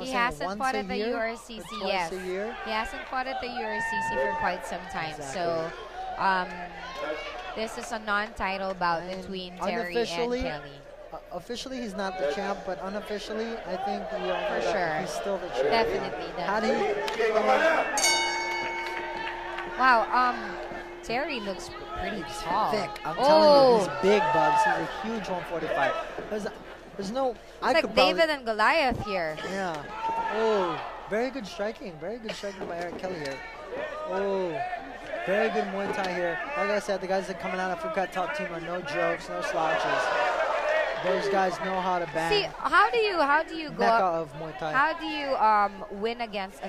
I'm He saying hasn't once fought a at the year URCC, or yes. twice a year. He hasn't fought at the URCC for quite some time. Exactly. So, this is a non-title bout And between Terry and Kelly. Officially, he's not the champ, but unofficially, I think we all know For that sure. he's still the champ. Definitely, Had definitely. Wow, Terry looks pretty tall. Thick. I'm telling you, he's big, Bugs. He's a huge 145. There's no... It's like David and Goliath here. Yeah. Oh, very good striking. Very good striking by Eric Kelly here. Oh, very good Muay Thai here. Like I said, the guys that are coming out of Phuket Top Team are no jokes, no slouches. Those guys know how to bang. See, how do you go Mecca up, of Muay Thai. how do you win against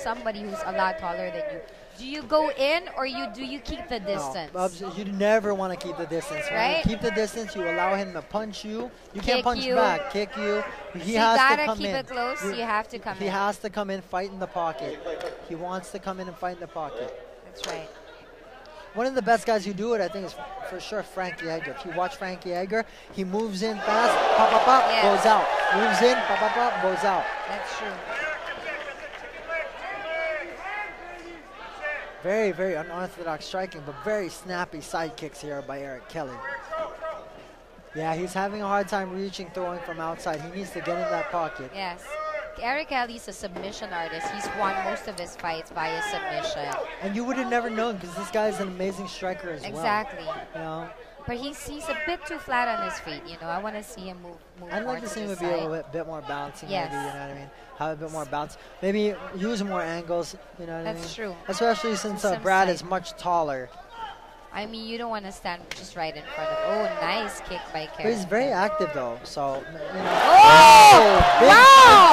somebody who's a lot taller than you? Do you go in or do you keep the distance? No, you never want to keep the distance. When right? you keep the distance, you allow him to punch you. You Kick can't punch you. back, kick you. He So has you gotta to come keep in. it close. You have to come in. He has to come in, fight in the pocket. He wants to come in and fight in the pocket. That's right. One of the best guys who do it, I think, is for sure Frankie Edgar. If you watch Frankie Edgar, he moves in fast, pop, pop, pop, Yes. goes out. Moves in, pop, pop, pop, goes out. That's true. Very, very unorthodox striking, but very snappy side kicks here by Eric Kelly. Yeah, he's having a hard time reaching, throwing from outside. He needs to get in that pocket. Yes. Eric Kelly's a submission artist. He's won most of his fights via submission. And you would have never known because this guy is an amazing striker as Exactly. well. You know? But he's a bit too flat on his feet. You know, I want to see him move I'd more like to see the him be side. a little bit more bouncing, Yes. maybe, you know what I mean? Have a bit more bounce. Maybe use more angles, you know what I mean? That's true. Especially since Some Brad side. is much taller. I mean, you don't want to stand just right in front of. Oh, nice kick by Kerr. But he's very active though, so you know. Oh! Big Wow!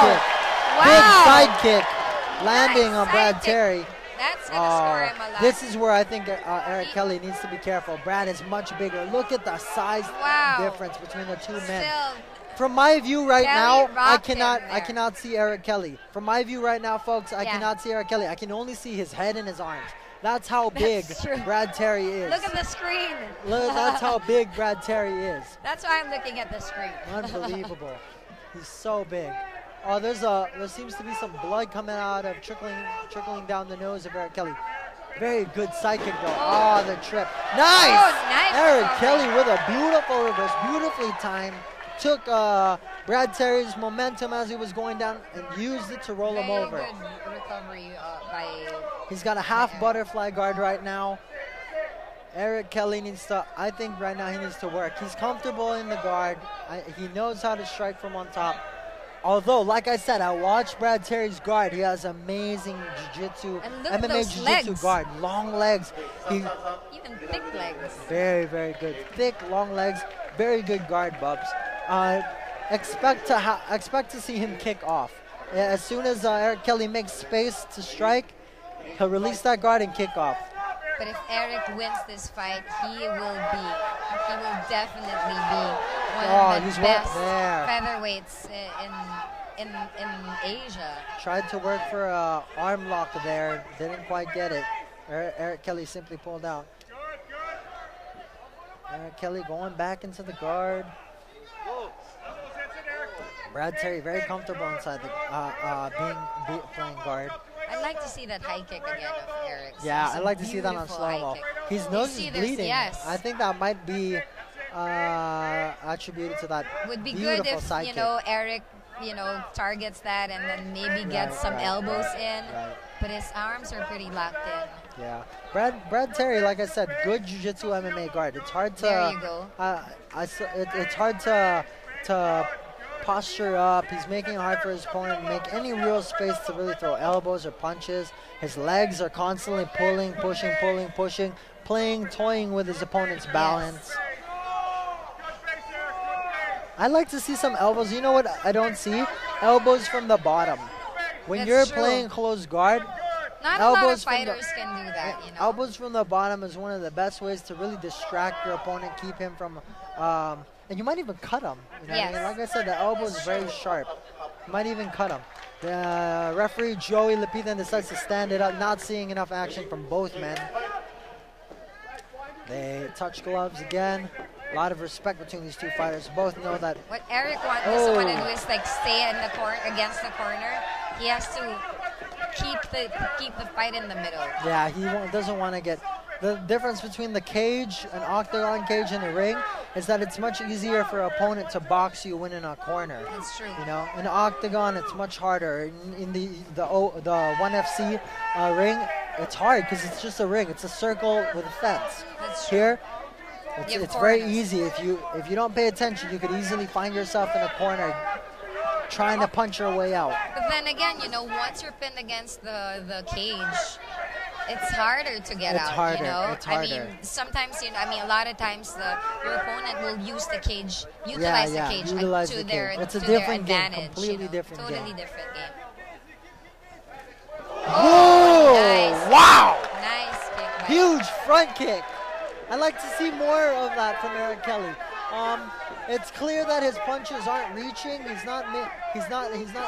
side kick. Wow! Big side kick, landing Nice on side Brad kick. Terry. That's gonna score him a lot. This is where I think Eric Kelly needs to be careful. Brad is much bigger. Look at the size Wow. difference between the two men. Still, From my view right Kelly now, I rocked him there. cannot see Eric Kelly. From my view right now, folks, I Yeah. cannot see Eric Kelly. I can only see his head and his arms. That's how big true. Brad Terry is. look at the screen. That's how big Brad Terry is. That's why I'm looking at the screen. Unbelievable. He's so big. Oh, there seems to be some blood coming out of trickling down the nose of Eric Kelly. Very good side kick though. Oh, the trip. Nice! Oh, nice. Eric Kelly with a beautiful reverse, beautifully timed. Took Brad Terry's momentum as he was going down and used it to roll him over. Very good recovery by. He's got a half butterfly guard right now. Eric Kelly needs to, I think right now he needs to work. He's comfortable in the guard. He knows how to strike from on top. Although, like I said, I watched Brad Terry's guard. He has amazing jiu-jitsu, And look at MMA those jiu-jitsu legs. guard. Long legs. Even thick legs. Very, very good. Thick, long legs. Very good guard, Bubs. Expect to see him kick off. As soon as Eric Kelly makes space to strike, he'll release that guard and kick off. But if Eric wins this fight, he will definitely be one of the he's best there. featherweights in Asia. Tried to work for an arm lock there. Didn't quite get it. Eric Kelly simply pulled out. Eric Kelly going back into the guard. Brad Terry very comfortable inside the playing guard. I'd like to see that high kick again of Eric's. Yeah, It's a I'd like to see that on beautiful slow-mo. high kick. His You nose see is there's- bleeding. Yes. I think that might be attributed to that Would be beautiful good if, side you kick. know, Eric, targets that and then maybe gets some elbows in. Right. But his arms are pretty locked in. Yeah, Brad Terry, like I said, good jiu-jitsu MMA guard. It's hard to. There you go. It's hard to posture up. He's making it hard for his opponent to make any real space to really throw elbows or punches. His legs are constantly pulling, pushing, toying with his opponent's balance. I'd like to see some elbows. You know what I don't see? Elbows from the bottom. When That's you're true. playing close guard, Not a lot of elbows from the- fighters can do that, you know. elbows from the bottom is one of the best ways to really distract your opponent, keep him from, and you might even cut him. You know what I mean? Yes. Like I said, the elbow is very sharp. You might even cut him. The referee, Joey Lapitan, decides to stand it up, not seeing enough action from both men. They touch gloves again. A lot of respect between these two fighters. Both know that. What Eric doesn't want to do is like stay in the corner against the corner. He has to keep the fight in the middle. Yeah, he doesn't want to get. The difference between the cage, an octagon cage, and a ring is that it's much easier for an opponent to box you in a corner. That's true. You know, in an octagon, it's much harder. In the 1FC ring, it's hard because it's just a ring. It's a circle with a fence. That's true. Here, it's very easy. If you don't pay attention, you could easily find yourself in a corner trying to punch your way out. But then again, you know, once you're pinned against the cage, it's harder to get out. Harder. You know, it's harder. I mean, sometimes a lot of times your opponent will use the cage, utilize the cage to their it's a to different their game, advantage. completely different totally game. different game. Oh, nice. Wow! Nice kick. Huge front kick. I'd like to see more of that from Eric Kelly. It's clear that his punches aren't reaching. He's not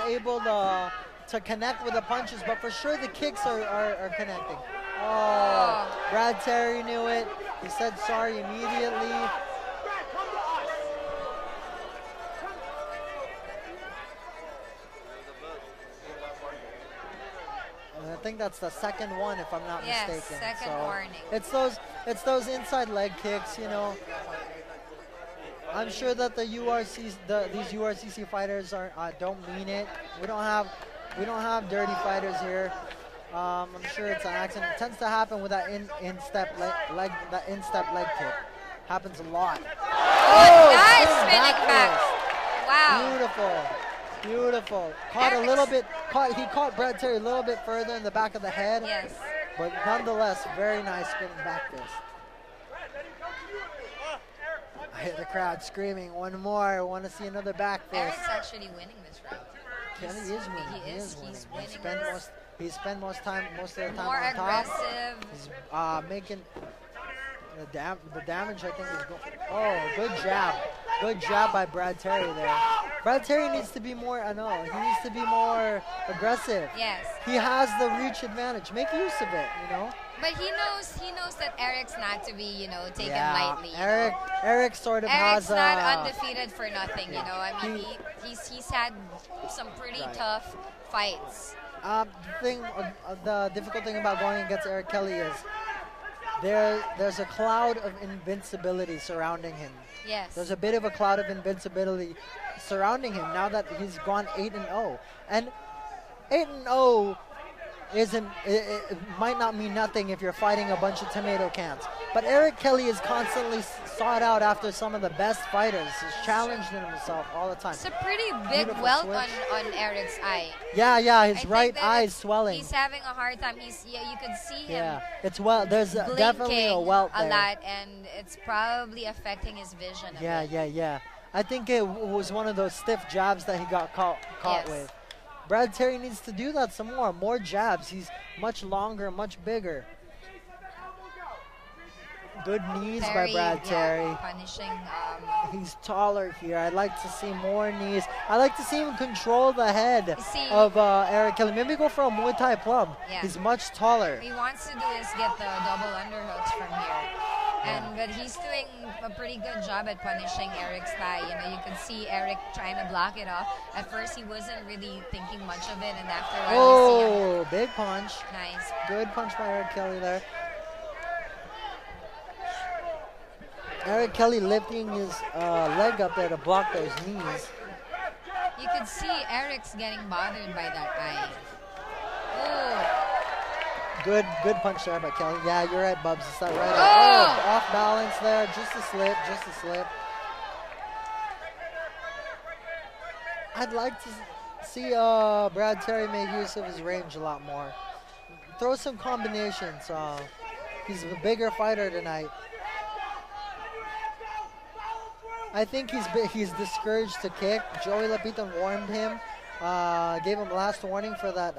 able to connect with the punches, but for sure the kicks are connecting. Oh, Brad Terrey knew it. He said sorry immediately. I think that's the second one, if I'm not mistaken. Yes, second warning. It's those inside leg kicks, you know. I'm sure that these URCC fighters don't mean it. We don't have dirty fighters here. I'm sure it's an accident. It tends to happen with that instep leg kick. Happens a lot. Oh, nice spinning back. Wow. Beautiful. He caught Brad Terry a little bit further in the back of the head. Yes. But nonetheless, very nice spinning back fist. I hear the crowd screaming, one more, I want to see another back fist. Eric's actually winning this round. Kelly is winning. He is winning. He spent most of the time more on top. aggressive. He's making the damage, I think, is going. Oh, good jab. Good jab by Brad Terry there. Brad Terry needs to be more, he needs to be more aggressive. Yes. He has the reach advantage. Make use of it, you know. But he knows that Eric's not to be, taken lightly. Eric sort of Eric's has not undefeated for nothing, I mean, he's had some pretty tough fights. The difficult thing about going against Eric Kelly is there's a cloud of invincibility surrounding him. Yes. There's a bit of a cloud of invincibility surrounding him now that he's gone 8-0. And 8-0 it might not mean nothing if you're fighting a bunch of tomato cans. But Eric Kelly is constantly sought out after some of the best fighters. He's challenged himself all the time. It's a pretty big welt on Eric's eye. Yeah, his right eye is swelling. He's having a hard time. You could see him. Yeah, it's there's definitely a welt there. A lot, and it's probably affecting his vision. Yeah. I think it was one of those stiff jabs that he got caught with. Brad Terry needs to do that some more jabs. He's much longer, much bigger. Good knees by Brad Terry. Punishing. He's taller here. I'd like to see more knees. I'd like to see him control the head of Eric Kelly. Maybe go for a Muay Thai plum. Yeah. He's much taller. What he wants to do is get the double underhooks from here. But he's doing a pretty good job at punishing Eric's thigh. You could see Eric trying to block it off. At first, he wasn't really thinking much of it, and after a while, you see him. Big punch. Nice. Good punch by Eric Kelly there. Eric Kelly lifting his leg up there to block those knees. You could see Eric's getting bothered by that eye. Oh. Good punch there by Kelly. Yeah, you're right, Bubs. It's that right. Oh, off balance there. Just a slip. I'd like to see Brad Terry make use of his range a lot more. Throw some combinations. He's a bigger fighter tonight. I think he's discouraged to kick. Joey Lapitan warned him, gave him last warning for that.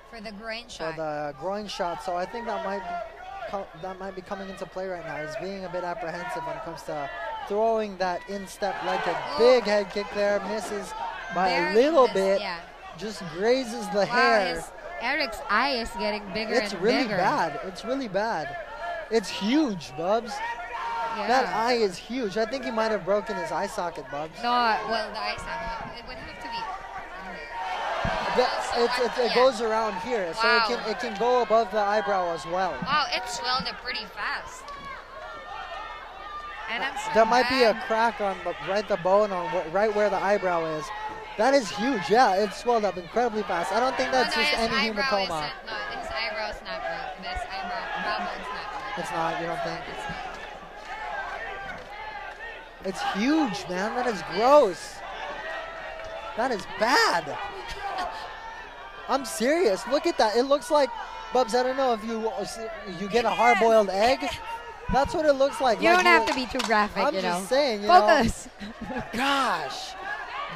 For the groin shot. For the groin shot. So I think that might be coming into play right now. He's being a bit apprehensive when it comes to throwing that instep leg kick. Big head kick there, misses by a little bit. Yeah. Just grazes the hair. Eric's eye is getting bigger It's and really bigger. bad. It's really bad. It's huge, Bubs. Yeah. That eye is huge. I think he might have broken his eye socket, Bubs. No, well, the eye socket. It would have to be under. It goes around here, so Wow. it can go above the eyebrow as well. Wow, it swelled up pretty fast. And I'm so There might be a mad. crack on the bone on right where the eyebrow is. That is huge. Yeah, it swelled up incredibly fast. I don't think that's just his any eyebrow hematoma. isn't- No, his eyebrow's not broke. His brow bone's not broke. It's not. You don't think? It's not. It's huge, man. That is gross. That is bad. I'm serious. Look at that. It looks like, Bubs, I don't know if you get a hard-boiled egg. That's what it looks like. You Like don't have to be too graphic, I'm you know. just saying, you Focus. know. Gosh.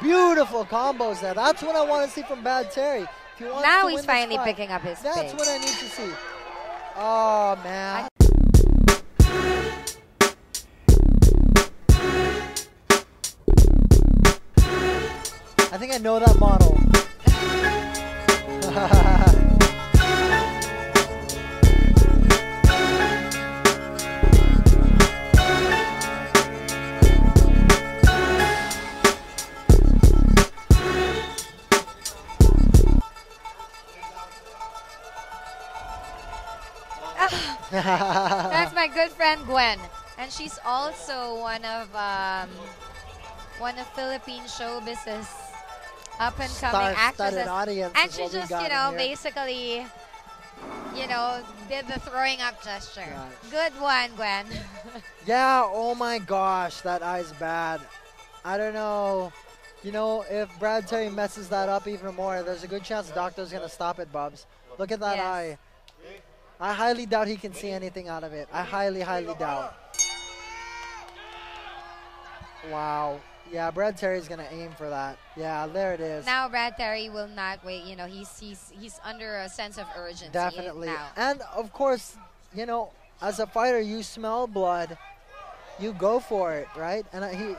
Beautiful combos there. That's what I want to see from Bad Terry. If he wants Now to he's win this finally fight, picking up his That's pace. what I need to see. Oh, man. I think I know that model. That's my good friend Gwen, and she's also one of Philippine showbiz's up and coming Star-studded actresses. audience And is she what we just, got you in know, here. basically, you know, did the throwing up gesture. Right. Good one, Gwen. Yeah, oh my gosh, that eye's bad. I don't know. You know, if Brad Terry messes that up even more, there's a good chance the doctor's going to stop it, Bubs. Look at that Yes. eye. I highly doubt he can see anything out of it. I highly, highly doubt. Wow. Yeah, Brad Terry's going to aim for that. Yeah, there it is. Now Brad Terry will not wait. You know, he's under a sense of urgency. Definitely. Now. And, of course, you know, as a fighter, you smell blood. You go for it, right? And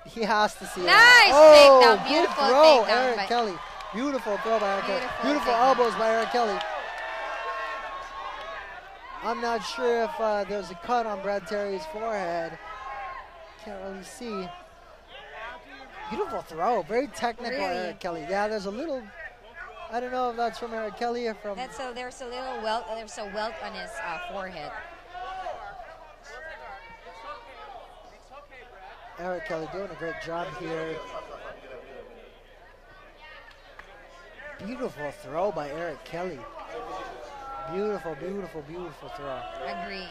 he has to see it. Nice Oh, takedown. good Beautiful throw, takedown Eric by- Kelly. Beautiful throw by Eric Kelly. Beautiful Beautiful takedown. elbows by Eric Kelly. I'm not sure if there's a cut on Brad Terry's forehead. Can't really see. Beautiful throw. Very technical, Really? Eric Kelly. Yeah, there's a little. I don't know if that's from Eric Kelly or from. There's a little welt. There's a welt on his forehead. Eric Kelly doing a great job here. Beautiful throw by Eric Kelly. Beautiful, beautiful, beautiful throw. Agree.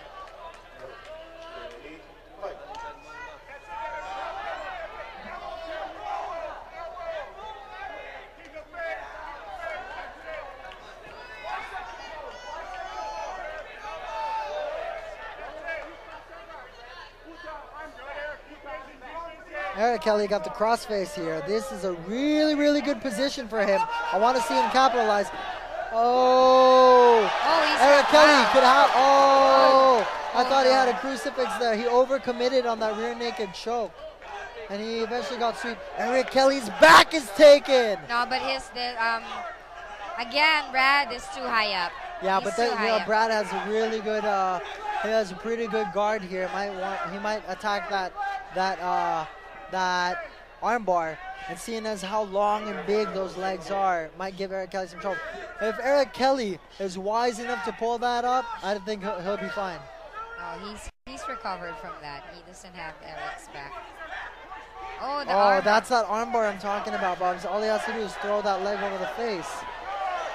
Eric Kelly got the crossface here. This is a really, really good position for him. I want to see him capitalize. Oh, Oh, Eric Kelly wow. could have. Oh, I Oh, thought he had a no. crucifix there. He overcommitted on that rear naked choke, and he eventually got sweep. Eric Kelly's back is taken. No, but again, Brad is too high up. Yeah, He's but too high up. Brad has a really good. He has a pretty good guard here. He might attack that armbar, and seeing as how long and big those legs are, might give Eric Kelly some trouble. If Eric Kelly is wise enough to pull that up, I think he'll be fine. Oh, he's recovered from that. He doesn't have Eric's back. Oh, the Oh, arm. that's that armbar I'm talking about, Bubs. All he has to do is throw that leg over the face.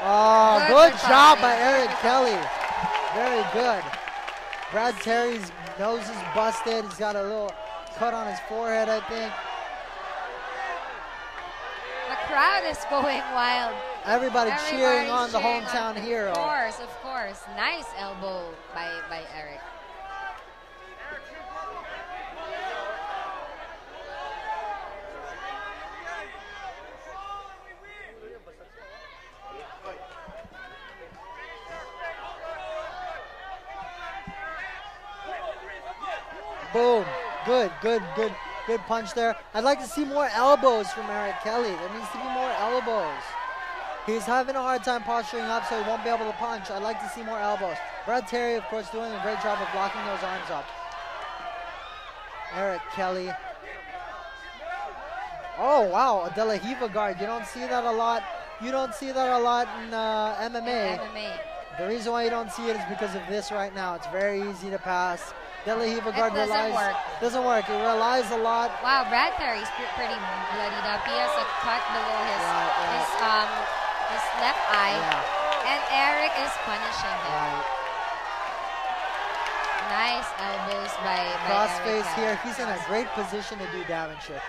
Oh, Good good job recovery. by Eric Kelly. Very good. Brad Terry's nose is busted. He's got a little cut on his forehead, I think. The crowd is going wild. Everybody cheering Everybody's on the cheering hometown on- hero. Of course. Nice elbow by Eric. Boom. Good punch there. I'd like to see more elbows from Eric Kelly. There needs to be more elbows. He's having a hard time posturing up, so he won't be able to punch. I'd like to see more elbows. Brad Terry, of course, doing a great job of blocking those arms up. Eric Kelly. Oh, wow, a De La Riva guard. You don't see that a lot. You don't see that a lot in MMA. The reason why you don't see it is because of this right now. It's very easy to pass. De La Riva guard doesn't work. It relies a lot. Wow, Brad Terry's pretty bloodied up. He has a cut below his left eye, and Eric is punishing him. Right. Nice elbows by Crossface Eric here. He's in a great position to do damage here.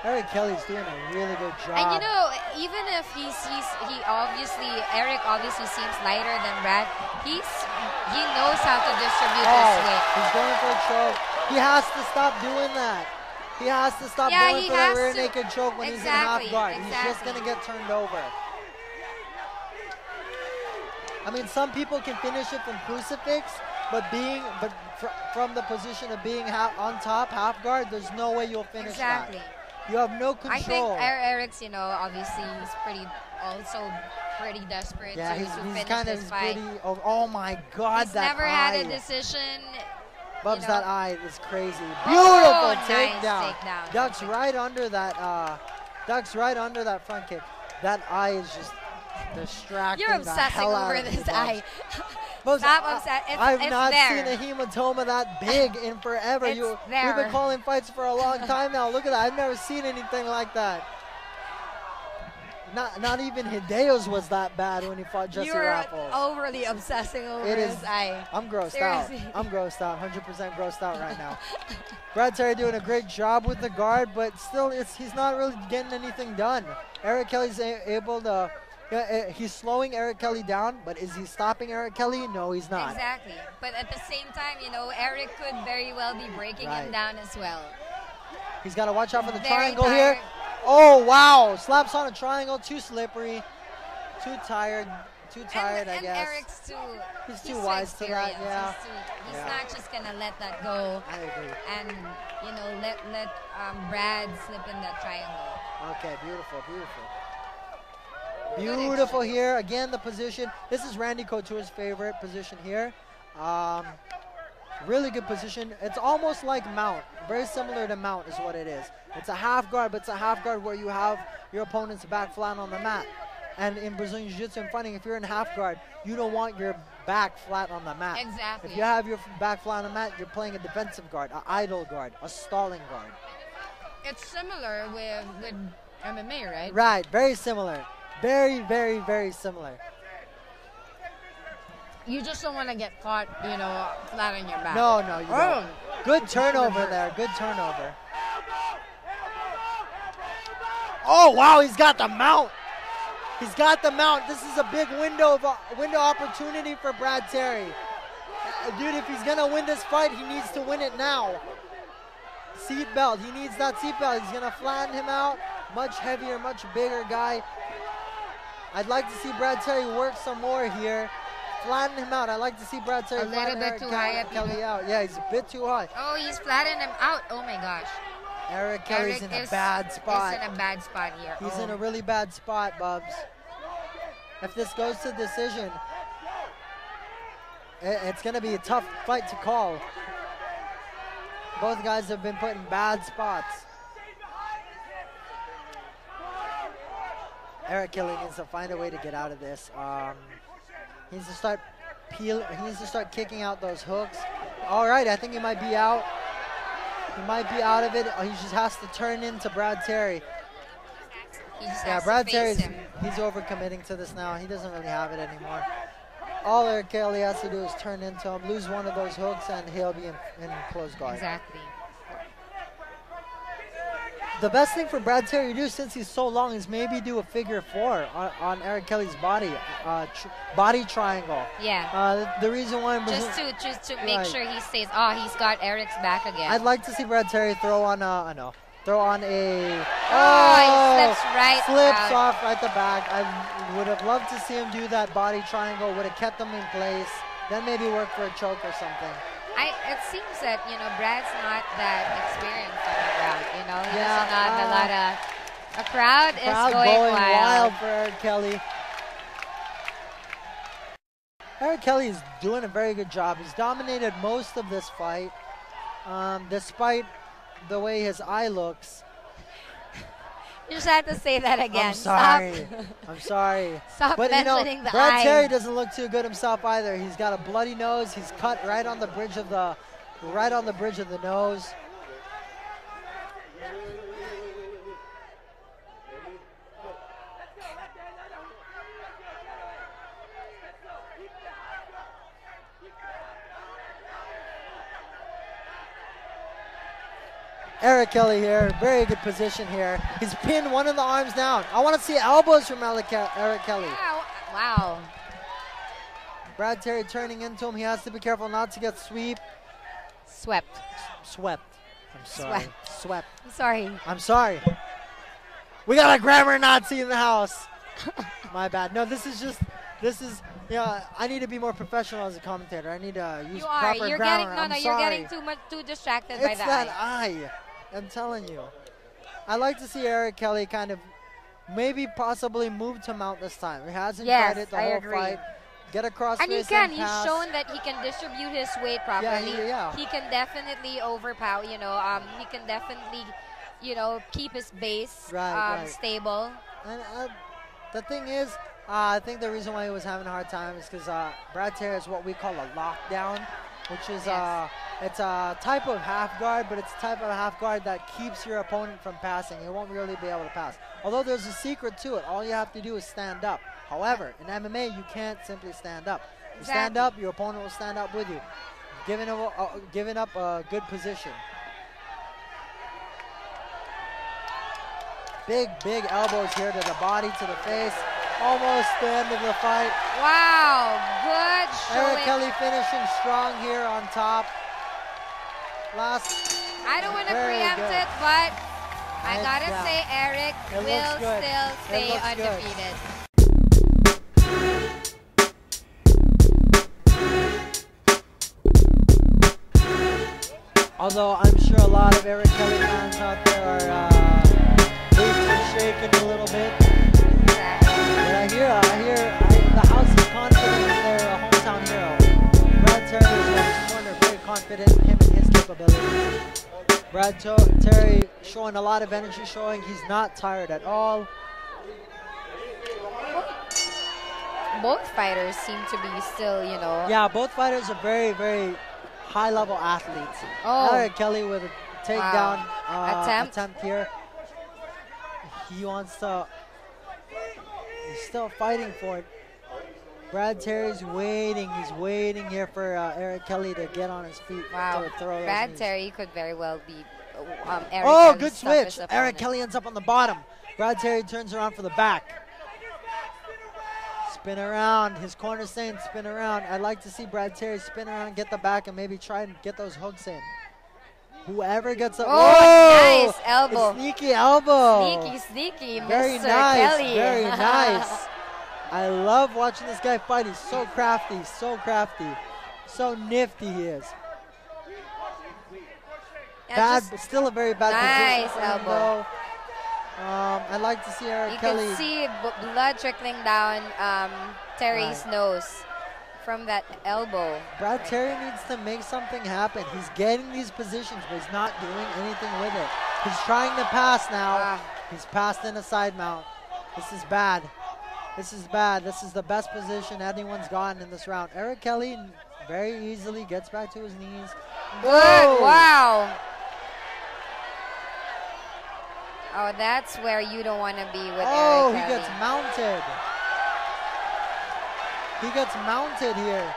Eric Kelly's doing a really good job. And you know, even if Eric obviously seems lighter than Brad, he knows how to distribute his weight. He's going for a choke. He has to stop doing that. He has to stop going for that rear naked choke when he's in half guard. He's just going to get turned over. I mean, some people can finish it from crucifix, but from the position of being on top, half guard, there's no way you'll finish that. You have no control. I think Eric's, obviously he's pretty desperate to finish this fight. Oh my God, he's that never eye. had a decision. Bubs, that eye is crazy. Beautiful takedown. Nice Ducks right under that. Ducks right under that front kick. That eye is just distracting. You're obsessing over this eye. Stop upset. I've not seen a hematoma that big in forever. We've been calling fights for a long time now. Look at that. I've never seen anything like that. Not even Hideo's was that bad when he fought Jesse Raffles. You're overly obsessing over his eye. I'm grossed out. I'm grossed out. 100% grossed out right now. Brad Terrey doing a great job with the guard, but still, he's not really getting anything done. Eric Kelly's able to. He's slowing Eric Kelly down, but is he stopping Eric Kelly? No, he's not. Exactly. But at the same time, Eric could very well be breaking him down as well. He's got to watch out for the triangle here. Oh, wow. Slaps on a triangle. Too slippery. Too tired. I guess. Eric's he's too wise to that, yeah. He's not just going to let that go. I agree. And, let Brad slip in that triangle. Okay, beautiful. Beautiful here. Again, the position. This is Randy Couture's favorite position here. Really good position. It's almost like mount. Very similar to mount is what it is. It's a half guard, but it's a half guard where you have your opponent's back flat on the mat. And in Brazilian Jiu-Jitsu and fighting, if you're in half guard, you don't want your back flat on the mat. Exactly. If you have your back flat on the mat, you're playing a defensive guard, an idle guard, a stalling guard. It's similar with MMA, right? Right. Very similar. Very, very, very similar. You just don't want to get caught, flat on your back. No, you don't. Good turnover there. Good turnover. Oh, wow, he's got the mount. He's got the mount. This is a big window opportunity for Brad Terrey. Dude, if he's going to win this fight, he needs to win it now. Seat belt. He needs that seat belt. He's going to flatten him out. Much heavier, much bigger guy. I'd like to see Brad Terrey work some more here. Flatten him out. I'd like to see Brad Terrey flatten Kelly out. Yeah, he's a bit too high. Oh, he's flattened him out. Oh, my gosh. Eric Kelly's in a bad spot. He's in a bad spot here. He's in a really bad spot, Bubs. If this goes to decision, it's going to be a tough fight to call. Both guys have been put in bad spots. Eric Kelly needs to find a way to get out of this. He needs to start kicking out those hooks. All right, I think he might be out. He might be out of it. He just has to turn into Brad Terrey. Brad Terry's he's overcommitting to this now. He doesn't really have it anymore. All Eric Kelly has to do is turn into him, lose one of those hooks, and he'll be in close guard. Exactly. The best thing for Brad Terrey to do, since he's so long, is maybe do a figure four on Eric Kelly's body, body triangle. Yeah. The reason why just to make sure he stays. Oh, he's got Eric's back again. I'd like to see Brad Terrey throw on a. He slips off right the back. I would have loved to see him do that body triangle. Would have kept him in place. Then maybe work for a choke or something. It seems that Brad's not that experienced on the ground. He doesn't have a lot of. The crowd is going wild for Eric Kelly. Eric Kelly is doing a very good job. He's dominated most of this fight, despite the way his eye looks. You just had to say that again. I'm sorry. Stop. I'm sorry. Stop But mentioning the Brad eye. Terrey doesn't look too good himself either. He's got a bloody nose. He's cut right on the bridge of the nose. Eric Kelly here, very good position here. He's pinned one of the arms down. I want to see elbows from Eric Kelly. Wow. Brad Terrey turning into him. He has to be careful not to get swept. Swept. I'm sorry. Swept. I'm sorry. I'm sorry. We got a grammar Nazi in the house. My bad. No, this is, I need to be more professional as a commentator. I need to use proper grammar. You're getting too distracted by it's that that eye. I'm telling you. I like to see Eric Kelly kind of maybe possibly move to mount this time. He hasn't tried it the whole fight. Get across and face he can. and He's pass. shown that he can distribute his weight properly. Yeah. He can definitely overpower, he can definitely, keep his base stable. And the thing is, I think the reason why he was having a hard time is because Brad Terrey is what we call a lockdown, which is it's a type of half guard, but it's a type of half guard that keeps your opponent from passing. He won't really be able to pass. Although there's a secret to it. All you have to do is stand up. However, in MMA, you can't simply stand up. You stand up, your opponent will stand up with you. Giving up a good position. Big elbows here to the body, to the face. Almost the end of the fight. Wow, good showing. Eric Kelly finishing strong here on top. I don't want to preempt it, but I gotta say Eric will still stay undefeated. Although I'm sure a lot of Eric Kelly fans out there are shaking a little bit. But I hear the house is confident in their hometown hero. Brad Terrey is in his corner, very confident in him and his capabilities. Brad Terrey showing a lot of energy, showing he's not tired at all. Both fighters seem to be still, Yeah, both fighters are very, very high-level athletes. Eric Kelly with a takedown attempt here. He wants to. He's still fighting for it. Brad Terry's waiting. He's waiting here for Eric Kelly to get on his feet. Wow. To throw those Brad knees. Terry could very well be Eric Kelly's good toughest switch. opponent. Eric Kelly ends up on the bottom. Brad Terry turns around for the back. Spin around. His corner saying spin around. I'd like to see Brad Terry spin around, get the back, and maybe try and get those hooks in. Whoever gets a nice elbow. Sneaky elbow. Sneaky, Very Mr. nice. Kelly. Very nice. I love watching this guy fight. He's so crafty, so nifty he is. Still a very bad position. Nice elbow. I'd like to see Eric Kelly. You can see blood trickling down Terry's nose from that elbow. Brad Terry needs to make something happen. He's getting these positions, but he's not doing anything with it. He's trying to pass now. He's passed in a side mount. This is bad. This is bad. This is the best position anyone's gotten in this round. Eric Kelly very easily gets back to his knees. Good. Wow. Oh, that's where you don't want to be with Eric Kelly. He gets mounted. He gets mounted here.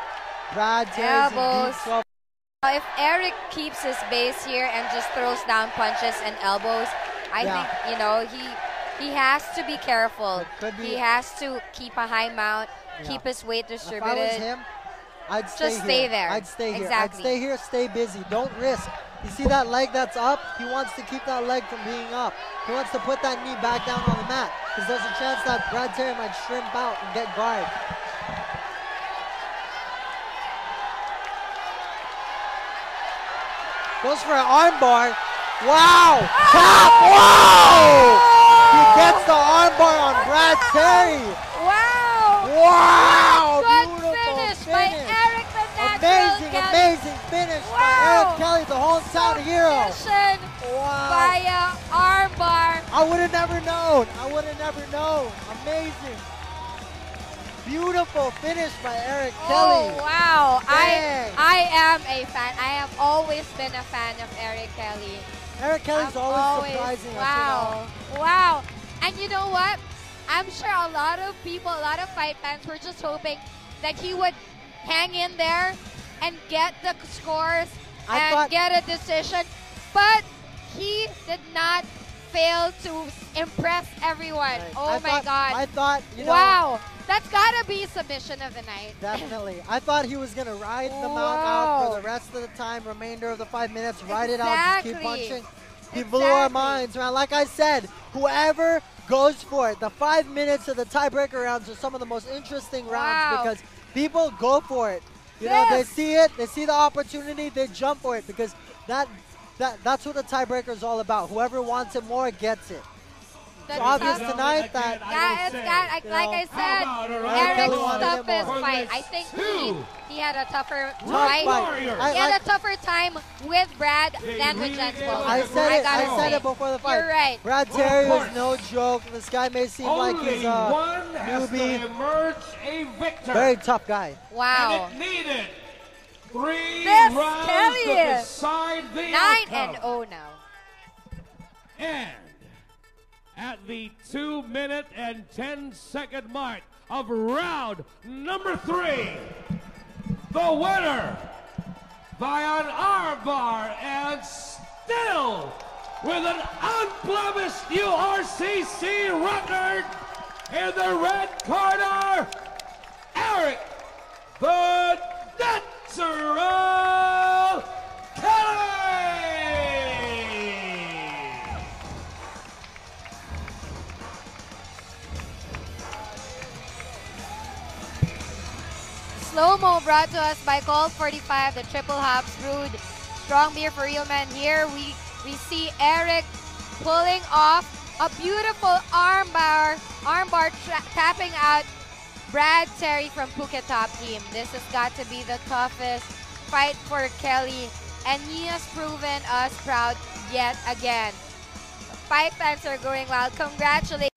Brad Terry's in deep trouble. If Eric keeps his base here and just throws down punches and elbows, I think, he has to be careful. He has to keep a high mount, keep his weight distributed. If I was him, I'd stay there. I'd stay here. Exactly. I'd stay here, stay busy. Don't risk. You see that leg that's up? He wants to keep that leg from being up. He wants to put that knee back down on the mat because there's a chance that Brad Terry might shrimp out and get guard. Goes for an arm bar. Wow! Tap! Wow! He gets the arm bar on Brad Terry. Wow! Wow! Good Beautiful finish by Eric the Natural Amazing, Kelly. amazing finish by Eric Kelly, the hometown hero. Submission Wow. via armbar. I would have never known. I would have never known. Amazing. Beautiful finish by Eric Kelly. Oh, wow. Dang. I am a fan. I have always been a fan of Eric Kelly. Eric Kelly's always surprising us. Wow. Wow. And you know what? I'm sure a lot of people, a lot of fight fans were just hoping that he would hang in there and get the scores and get a decision. But he did not fail to impress everyone. Right. Oh my God. I thought, you know. Wow. That's got to be submission of the night. Definitely. I thought he was going to ride the mount out for the rest of the time, remainder of the 5 minutes, ride it out, just keep punching. He blew our minds, man. Like I said, whoever goes for it, the 5 minutes of the tiebreaker rounds are some of the most interesting rounds because people go for it. You know, they see it, they see the opportunity, they jump for it because that's what the tiebreaker is all about. Whoever wants it more gets it. It's obvious tonight that, like I said, Eric's toughest fight. I think he had a tougher fight. He had a tougher time with Brad than with Jens Walter. I said it before the fight. You're right. Brad Terrey was no joke. This guy may seem like he's a newbie. Very tough guy. Wow. And it needed 3 This rounds Kelly to decide the 9-0 now. And at the 2-minute and 10-second mark of round number 3, the winner by an armbar and still with an unblemished URCC record in the red corner, Eric the Natural Kelly! Slow-mo brought to us by Colt 45, the triple hops brewed strong beer for real men. Here we see Eric pulling off a beautiful armbar tapping out Brad Terrey from Phuket Top Team. This has got to be the toughest fight for Kelly, and he has proven us proud yet again. Fight fans are going wild. Congratulations.